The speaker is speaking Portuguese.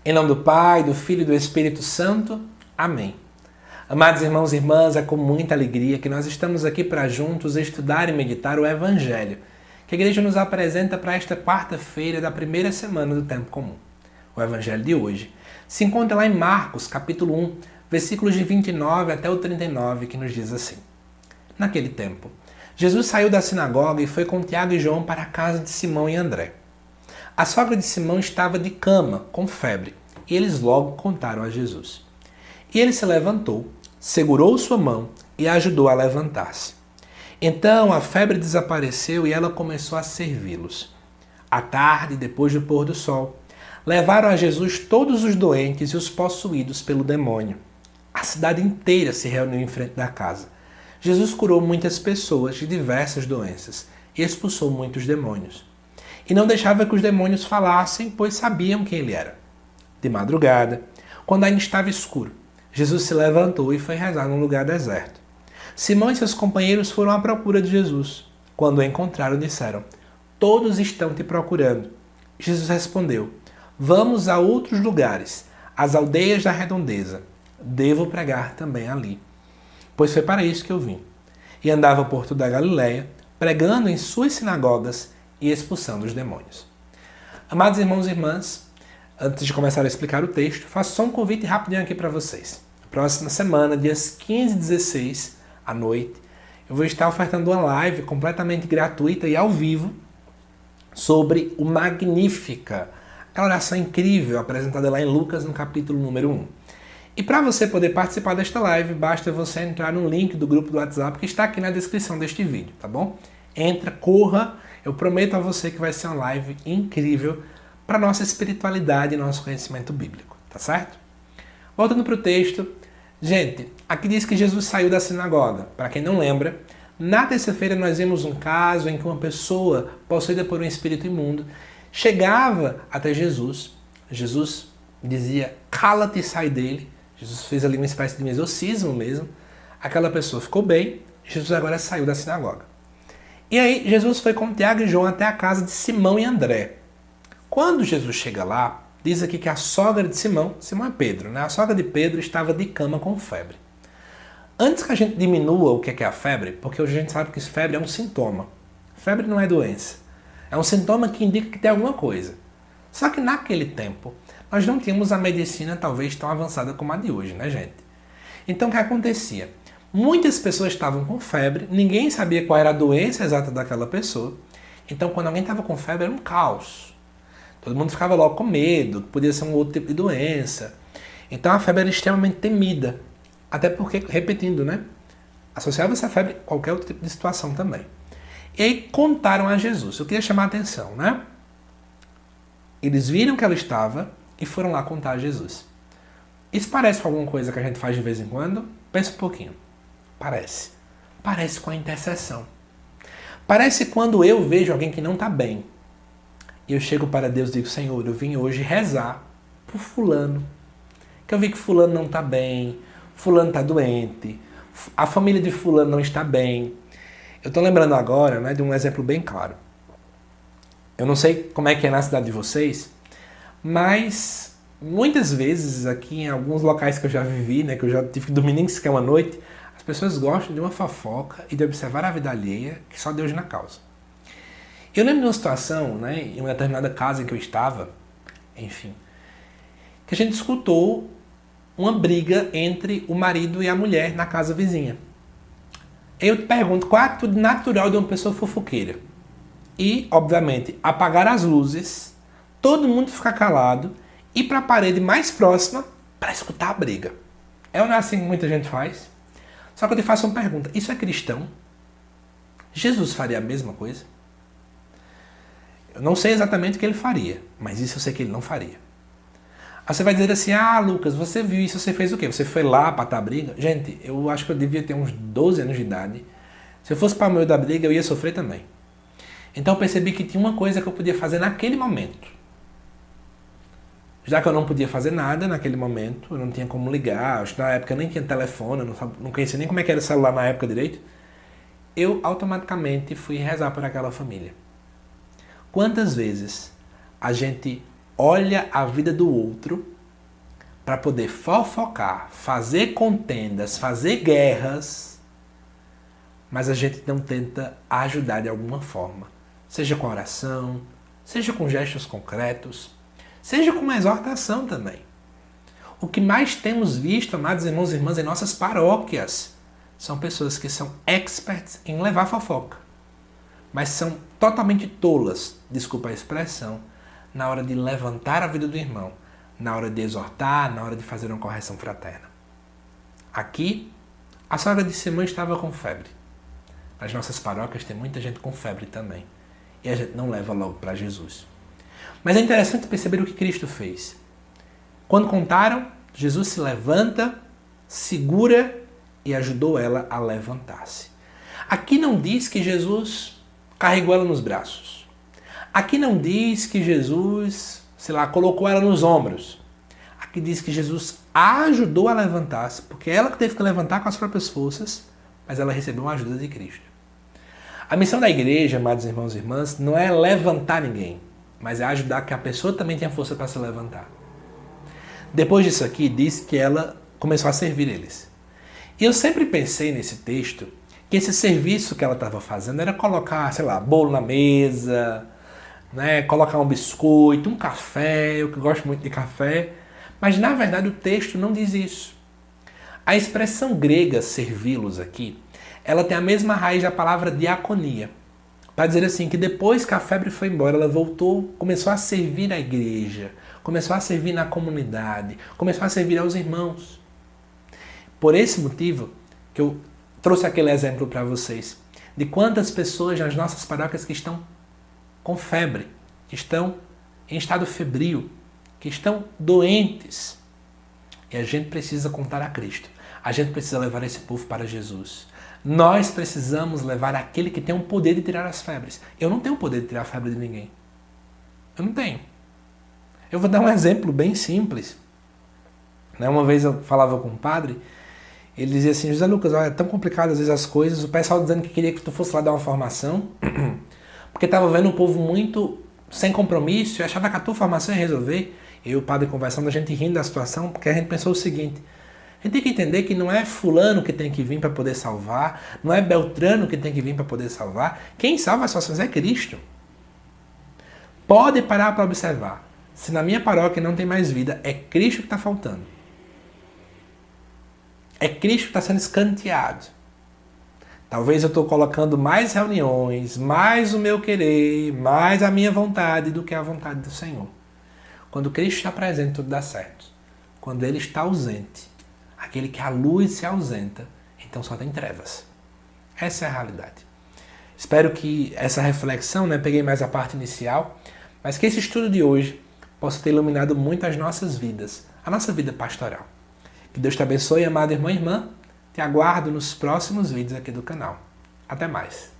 Em nome do Pai, do Filho e do Espírito Santo. Amém. Amados irmãos e irmãs, é com muita alegria que nós estamos aqui para juntos estudar e meditar o Evangelho, que a Igreja nos apresenta para esta quarta-feira da primeira semana do Tempo Comum. O Evangelho de hoje se encontra lá em Marcos, capítulo 1, versículos de 29 até o 39, que nos diz assim. Naquele tempo, Jesus saiu da sinagoga e foi com Tiago e João para a casa de Simão e André. A sogra de Simão estava de cama, com febre, e eles logo contaram a Jesus. E ele se levantou, segurou sua mão e a ajudou a levantar-se. Então a febre desapareceu e ela começou a servi-los. À tarde, depois do pôr do sol, levaram a Jesus todos os doentes e os possuídos pelo demônio. A cidade inteira se reuniu em frente da casa. Jesus curou muitas pessoas de diversas doenças e expulsou muitos demônios. E não deixava que os demônios falassem, pois sabiam quem ele era. De madrugada, quando ainda estava escuro, Jesus se levantou e foi rezar num lugar deserto. Simão e seus companheiros foram à procura de Jesus. Quando o encontraram, disseram: "Todos estão te procurando." Jesus respondeu: "Vamos a outros lugares, às aldeias da redondeza. Devo pregar também ali, pois foi para isso que eu vim." E andava por toda a Galiléia, pregando em suas sinagogas e expulsando os demônios. Amados irmãos e irmãs, antes de começar a explicar o texto, faço só um convite rapidinho aqui para vocês. Próxima semana, dias 15 e 16, à noite, eu vou estar ofertando uma live completamente gratuita e ao vivo sobre o Magnífica, aquela oração incrível apresentada lá em Lucas, no capítulo número 1. E para você poder participar desta live, basta você entrar no link do grupo do WhatsApp que está aqui na descrição deste vídeo, tá bom? Entra, corra, eu prometo a você que vai ser uma live incrível para nossa espiritualidade e nosso conhecimento bíblico, tá certo? Voltando para o texto, gente, aqui diz que Jesus saiu da sinagoga. Para quem não lembra, na terça-feira nós vimos um caso em que uma pessoa possuída por um espírito imundo chegava até Jesus. Jesus dizia: "Cala-te e sai dele." Jesus fez ali uma espécie de um exorcismo mesmo. Aquela pessoa ficou bem. Jesus agora saiu da sinagoga. E aí Jesus foi com Tiago e João até a casa de Simão e André. Quando Jesus chega lá, diz aqui que a sogra de Simão é Pedro, né? A sogra de Pedro estava de cama com febre. Antes que a gente diminua o que é a febre, porque hoje a gente sabe que febre é um sintoma. Febre não é doença. É um sintoma que indica que tem alguma coisa. Só que naquele tempo, nós não tínhamos a medicina talvez tão avançada como a de hoje, né, gente? Então o que acontecia? Muitas pessoas estavam com febre, ninguém sabia qual era a doença exata daquela pessoa. Então quando alguém estava com febre era um caos. Todo mundo ficava logo com medo, podia ser um outro tipo de doença. Então a febre era extremamente temida. Até porque, repetindo, né? Associava-se a febre a qualquer outro tipo de situação também. E aí contaram a Jesus. Eu queria chamar a atenção, né? Eles viram que ela estava e foram lá contar a Jesus. Isso parece com alguma coisa que a gente faz de vez em quando? Pensa um pouquinho. Parece. Parece com a intercessão. Parece quando eu vejo alguém que não está bem. E eu chego para Deus e digo: "Senhor, eu vim hoje rezar por fulano. Que eu vi que fulano não está bem, fulano está doente, a família de fulano não está bem." Eu estou lembrando agora, né, de um exemplo bem claro. Eu não sei como é que é na cidade de vocês, mas muitas vezes aqui em alguns locais que eu já vivi, né, que eu já tive que dormir nem sequer uma noite, as pessoas gostam de uma fofoca e de observar a vida alheia que só Deus na causa. Eu lembro de uma situação, né, em uma determinada casa em que eu estava, enfim, que a gente escutou uma briga entre o marido e a mulher na casa vizinha. Eu te pergunto, qual é a atitude natural de uma pessoa fofoqueira? E, obviamente, apagar as luzes, todo mundo ficar calado, ir para a parede mais próxima para escutar a briga. É ou não é assim que muita gente faz? Só que eu te faço uma pergunta, isso é cristão? Jesus faria a mesma coisa? Eu não sei exatamente o que ele faria, mas isso eu sei que ele não faria. Aí você vai dizer assim: "Ah, Lucas, você viu isso, você fez o quê? Você foi lá para a briga?" Gente, eu acho que eu devia ter uns 12 anos de idade. Se eu fosse para o meio da briga, eu ia sofrer também. Então eu percebi que tinha uma coisa que eu podia fazer naquele momento. Já que eu não podia fazer nada naquele momento, eu não tinha como ligar, acho que na época nem tinha telefone, eu não conhecia nem como é que era o celular na época direito, eu automaticamente fui rezar por aquela família. Quantas vezes a gente olha a vida do outro para poder fofocar, fazer contendas, fazer guerras, mas a gente não tenta ajudar de alguma forma. Seja com oração, seja com gestos concretos, seja com uma exortação também. O que mais temos visto, amados irmãos e irmãs, em nossas paróquias, são pessoas que são experts em levar fofoca, mas são totalmente tolas, desculpa a expressão, na hora de levantar a vida do irmão, na hora de exortar, na hora de fazer uma correção fraterna. Aqui, a sogra de Simão estava com febre. Nas nossas paróquias tem muita gente com febre também. E a gente não leva logo para Jesus. Mas é interessante perceber o que Cristo fez. Quando contaram, Jesus se levanta, segura e ajudou ela a levantar-se. Aqui não diz que Jesus carregou ela nos braços. Aqui não diz que Jesus, colocou ela nos ombros. Aqui diz que Jesus a ajudou a levantar-se, porque ela que teve que levantar com as próprias forças, mas ela recebeu uma ajuda de Cristo. A missão da igreja, amados irmãos e irmãs, não é levantar ninguém, mas é ajudar que a pessoa também tenha força para se levantar. Depois disso aqui, diz que ela começou a servir eles. E eu sempre pensei nesse texto que esse serviço que ela estava fazendo era colocar, bolo na mesa, colocar um biscoito, um café, eu que gosto muito de café, mas na verdade o texto não diz isso. A expressão grega servi-los aqui, ela tem a mesma raiz da palavra diaconia. Para dizer assim, que depois que a febre foi embora, ela voltou, começou a servir a igreja, começou a servir na comunidade, começou a servir aos irmãos. Por esse motivo que eu trouxe aquele exemplo para vocês, de quantas pessoas nas nossas paróquias que estão com febre, que estão em estado febril, que estão doentes. E a gente precisa contar a Cristo. A gente precisa levar esse povo para Jesus. Nós precisamos levar aquele que tem o poder de tirar as febres. Eu não tenho o poder de tirar a febre de ninguém. Eu não tenho. Eu vou dar um exemplo bem simples. Uma vez eu falava com um padre, ele dizia assim, José Lucas, olha, é tão complicado às vezes as coisas, o pessoal dizendo que queria que tu fosse lá dar uma formação, porque estava vendo um povo muito sem compromisso e achava que a tua formação ia resolver. Eu e o padre conversando, a gente rindo da situação, porque a gente pensou o seguinte, a gente tem que entender que não é fulano que tem que vir para poder salvar, não é Beltrano que tem que vir para poder salvar. Quem salva as situações é Cristo. Pode parar para observar. Se na minha paróquia não tem mais vida, é Cristo que está faltando. É Cristo que está sendo escanteado. Talvez eu estou colocando mais reuniões, mais o meu querer, mais a minha vontade do que a vontade do Senhor. Quando Cristo está presente, tudo dá certo. Quando Ele está ausente, aquele que a luz se ausenta, então só tem trevas. Essa é a realidade. Espero que essa reflexão, peguei mais a parte inicial, mas que esse estudo de hoje possa ter iluminado muito as nossas vidas, a nossa vida pastoral. Que Deus te abençoe, amado irmão e irmã. Te aguardo nos próximos vídeos aqui do canal. Até mais.